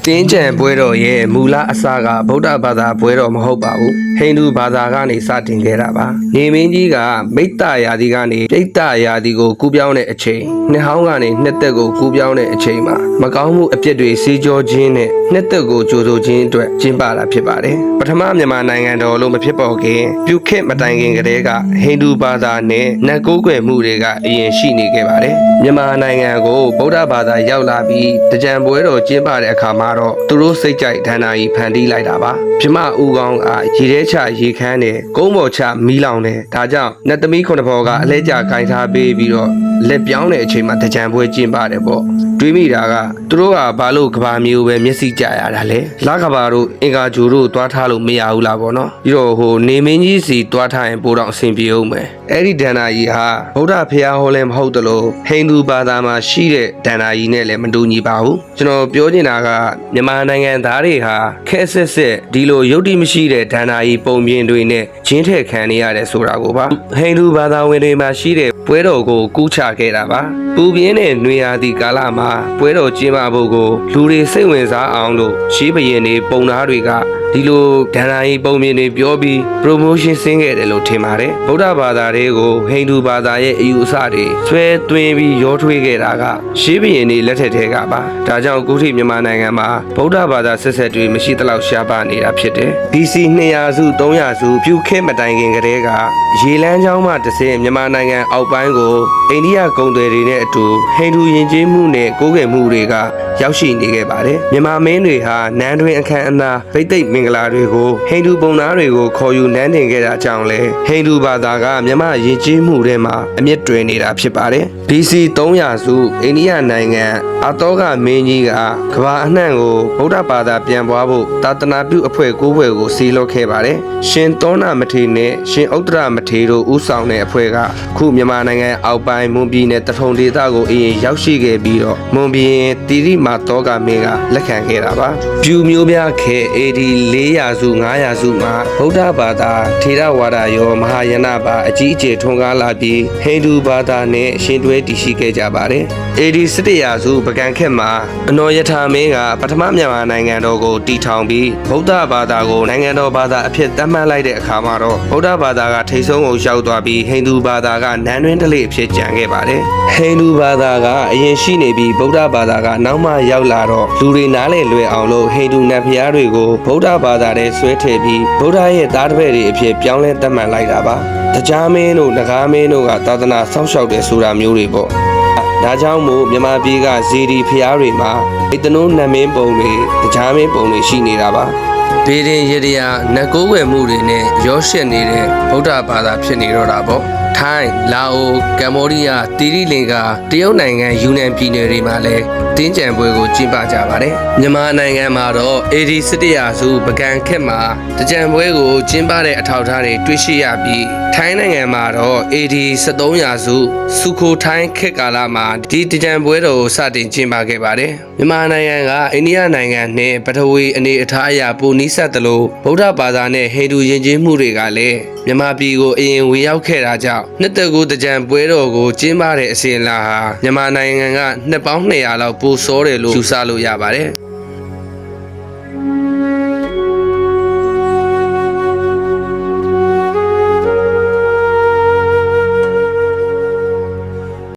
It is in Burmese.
တင်းကြံပွဲတော်ရဲ့မူလအစကဗုဒ္ဓဘာသာပွဲတော်မဟုတ်ပါဘူးဟိန္ဒူဘာသာကနေစတင်ခဲ့တာပါနေမင်းကြီးကမိတ္တရာသီကနေပြိတ္တရာသီကိုကူးပြောင်းတဲ့အချိန်နှစ်ဟောင်းကနေနှစ်သက်ကိုကူးပြောင်းတဲ့အချိန်မှာမကောင်းမှုအပြစ်တွေစီးကြောခြင်းနဲ့နှစ်သက်ကိုကြိုးဆိုခြင်းအတွက်ကျင်းပတာဖြစ်ပါတယ်ပထမမြန်မာနိုင်ငံတော်လို့မဖြစ်ပေါ်ခင်ပြုခေတ်မတိုင်ခင်ကတည်းကဟိန္ဒူဘာသာနဲ့နတ်ကိုးကွယ်မှုတွေကအရင်ရှိနေခဲ့ပါတယ်မြန်မာနိုင်ငံကိုဗုဒ္ဓဘာသာရောက်လာပြီးတကြံပွဲတော်ကျင်းပတဲ့အခါမှာတော့သူတို့စိတ်ကြိုက်ဒဏ္ဍာရီဖန်တီးလိုက်တာပါပြမဦးကောင်းကရေထဲချရေခမ်းတယ်ကုန်းပေါ်ချမီးလောင်တယ်ဒါကြောင့်နတ်သမီးခုနှစ်ဖော်ကအလဲကျခိုင်းထားပေးပြီးတော့လက်ပြောင်းတဲ့အချိန်မှာတကြံပွဲကျင်းပတယ်ပေါ့တွေးမိတာကသူတို့ကဘာလို့ကဘာမျိုးပဲမျက်စိကြရတာလဲလာကဘာတို့အင်္ဂါဂျိုတို့တွားထားလို့မရဘူးလားပေါ့နော်ပြီးတော့ဟိုနေမင်းကြီးစီတွားထားရင်ပိုတော့အဆင်ပြေအောင်မယ်အဲ့ဒီဒဏ္ဍာရီဟာဗုဒ္ဓဖျားဟောလည်းမဟုတ်တလို့ဟိန္ဒူဘာသာမှာရှိတဲ့ဒဏ္ဍာရီနဲ့လည်းမတူညီပါဘူးကျွန်တော်ပြောချင်တာကမြန်မာနိုင်ငံသားတွေဟာခဲဆက်ဆက်ဒီလိုယုတ်တိမရှိတဲ့ဒဏ္ဍာရီပုံပြင်တွေနဲ့ဂျင်းထည့်ခံနေရတယ်ဆိုတာကိုပါဟိန္ဒူဘာသာဝင်တွေမှာရှိတဲ့ပွဲတော်ကိုကူးချခဲ့တာပါပူပြင်းတဲ့နွေရာသီကာလမှာပွဲတော်ကျင်းပဖို့ကိုလူတွေစိတ်ဝင်စားအောင်လို့ရှေးဘရင်တွေပုံသားတွေကဒီလိုဒဏ္ဍာရီပုံပြင်တွေပြောပြီး promotion ဆင်းခဲ့တယ်လို့ထင်ပါတယ်ဗုဒ္ဓဘာသာတွေကိုဟိန္ဒူဘာသာရဲ့အယူအဆတွေဆွဲသွင်းပြီးရောထွေးခဲ့တာကရှေးဘရင်တွေလက်ထက်ထဲကပါဒါကြောင့်အခုထိမြန်မာနိုင်ငံမှာဗုဒ္ဓဘာသာဆက်ဆက်တွေမရှိသလောက်ရှားပါနေတာဖြစ်တယ် BC 200စု300စုပြုခေတ်မတိုင်ခင်ကတည်းကရေလန်းချောင်းမှတစ်ဆင့်မြန်မာနိုင်ငံအောက်ပိုင်းကိုအိန္ဒိယကုန်သွယ်တွေနဲ့အတူဟိန္ဒူယဉ်ကျေးမှုနဲ့ကိုးကွယ်မှုတွေကရောက်ရှိနေခဲ့ပါတယ်မြန်မာမင်းတွေဟာနန်းတွင်အခမ်းအနားဗိသိက်မင်္ဂလာတွေကိုဟိန္ဒူပုံသားတွေကိုခေါ်ယူနန်းတင်ခဲ့တာကြောင့်လဲဟိန္ဒူဘာသာကမြန်မာယဉ်ကျေးမှုတွေမှာအမြင့်တွယ်နေတာဖြစ်ပါတယ် BC 300စုအိန္ဒိယနိုင်ငံအတောကမင်းကြီးကကမ္ဘာအနှံ့ကိုဗုဒ္ဓဘာသာပြန်ပွားဖို့သာသနာပြုအဖွဲ့ကိုးဖွဲ့ကိုစီလော့ခဲ့ပါတယ်ရှင်သောနာမထေရနဲ့ရှင်ဥတ္တရမထေရတို့ဦးဆောင်တဲ့အဖွဲ့ကခုမြန်မာနိုင်ငံအောက်ပိုင်းမွန်ပြည်နယ်တထုံဒေသကိုအရင်ရောက်ရှိခဲ့ပြီးတော့မွန်ပြည်နယ်တိရိမာတောကမင်းကလက်ခံခဲ့တာပါပြူမျိုးပြခဲ AD 400စု500စုမှာဗုဒ္ဓဘာသာထေရဝါဒရောမဟာယာနပါအကြီးအကျယ်ထွန်းကားလာပြီးဟိန္ဒူဘာသာနဲ့ရှင်တွဲတည်ရှိခဲ့ကြပါတယ် AD 700စုပကံခက်မှာအနော်ယထာမင်းကပထမမြန်မာနိုင်ငံတော်ကိုတည်ထောင်ပြီးဗုဒ္ဓဘာသာကိုနိုင်ငံတော်ဘာသာအဖြစ်သတ်မှတ်လိုက်တဲ့အခါမှာတော့ဗုဒ္ဓဘာသာကထိပ်ဆုံးကိုရောက်သွားပြီးဟိန္ဒူဘာသာကနန်းတွင်းတလေအဖြစ်ကျန်ခဲ့ပါတယ်ဟိန္ဒူဘာသာကအရင်ရှိနေပြီးဗုဒ္ဓဘာသာကနောက်မှရောက်လာတော့လူတွေနားလည်လွယ်အောင်လို့ဟိန္ဒူနတ်ဘုရားတွေကိုဗုဒ္ဓဘာသာထဲဆွဲထည့်ပြီးဗုဒ္ဓရဲ့သားတပည့်တွေအဖြစ်ပြောင်းလဲသတ်မှတ်လိုက်တာပါတရားမင်းတို့နဂါမင်းတို့ကသာသနာဆောက်ရှောက်တယ်ဆိုတာမျိုးတွေပေါ့ဒါကြောင့်မို့မြန်မာပြည်ကဇေဒီဖျားတွေမှာဣတနုနတ်မင်းပုံတွေတရားမင်းပုံတွေရှိနေတာပါဒေရင်ရရနတ်ကိုးဝယ်မှုတွေနဲ့ရောရှက်နေတဲ့ဗုဒ္ဓဘာသာဖြစ်နေတော့တာပေါ့ထိုင်းလာအိုကမ္ဘောဒီးယားတီရီလင်္ကာတရုတ်နိုင်ငံယူနန်ပြည်နယ်တွေမှာလည်းတင်းကြံပွဲကိုကျင်းပကြပါတယ်မြန်မာနိုင်ငံမှာတော့ AD 700စုပကံခက်မှာတကြံပွဲကိုကျင်းပတဲ့အထောက်အထားတွေတွေ့ရှိရပြီးထိုင်းနိုင်ငံမှာတော့ AD 1300စုစုခိုထိုင်းခက်ကာလမှာဒီတကြံပွဲတော်ကိုစတင်ကျင်းပခဲ့ပါတယ်မြန်မာနိုင်ငံကအိန္ဒိယနိုင်ငံနဲ့ပထဝီအနေအထားအရပိုနီးစပ်သလိုဗုဒ္ဓဘာသာနဲ့ဟိန္ဒူယဉ်ကျေးမှုတွေကလည်းမြန်မာပြည်ကိုအရင်ဝင်ရောက်ခဲ့တာကြောင့်နှစ်သက်ကိုတကြံပွဲတော်ကိုကျင်းပတဲ့အစဉ်အလာဟာမြန်မာနိုင်ငံကနှစ်ပေါင်း200လောက်ပိုစောတယ်လို့ယူဆလို့ရပါတယ်